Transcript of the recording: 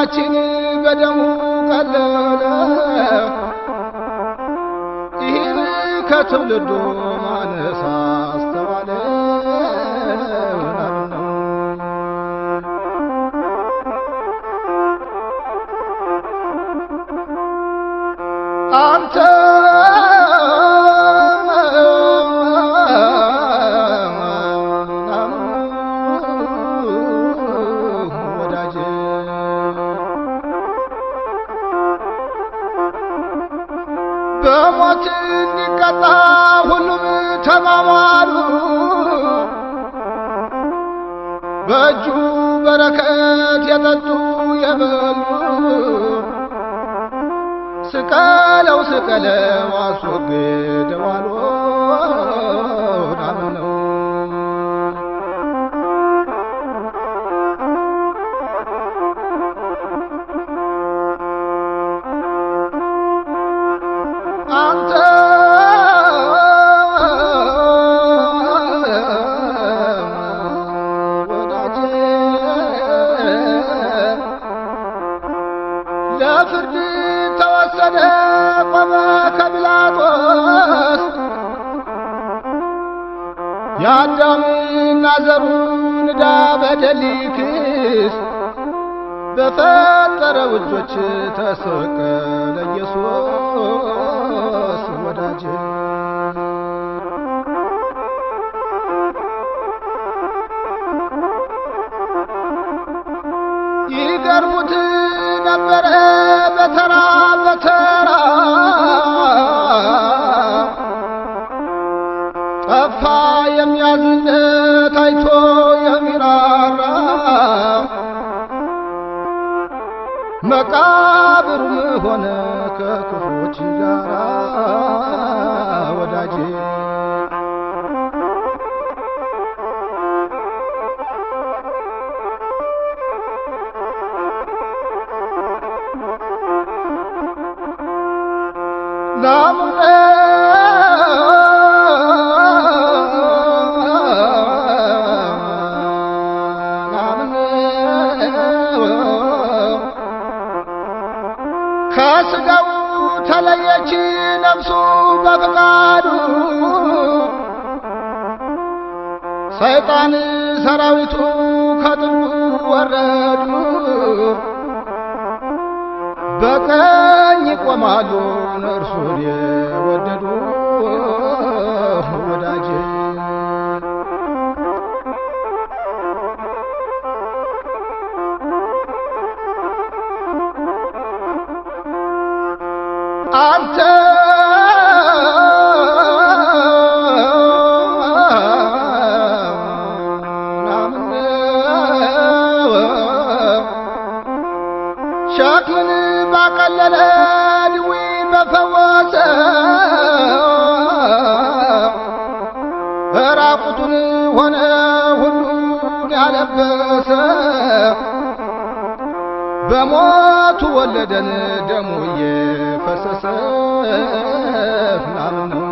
በደላችን በደሙ ቀለለ ይህን ከትውልዱ ማነሳ አስተዋለ አንተ በሞት እንዲቀጣ ሁሉም ተማማሉ በእጁ በረከት የጠጡ የበሉ ስቀለው ስቀለው አስወግደው አሉን አምነው አንተ ወዳጄ ለፍርድ ተወሰደ ቆመ ከጲላጦስ የአዳምና ዘሩን ዕዳ በደል ሊክስ በፈጠረው እጆች ተሰቀለ ኢየሱስ ወዳጄ ይገርሙት ነበረ በተራ በተራ ጠፋ የሚያዝነት አይቶ የሚራራ መቃብሩም ሆነ ከክፎች ጋራ ወዳጄ ናሙነ ከስጋው ተለየች ነፍሱ በፍቃዱ ሰይጣን ሰራዊቱ ከጥልቁ ወረዱ በቀኝ ቆማሉ እርሱን የወደዱ ወዳጄ አንተ ሸክምን ባቀለለ ድዊ በፈወሰ ራቁቱን ሆነ ሁሉን ያለበሰ በሞቱ ወለደን ደሙ እየፈሰሰ ናምነው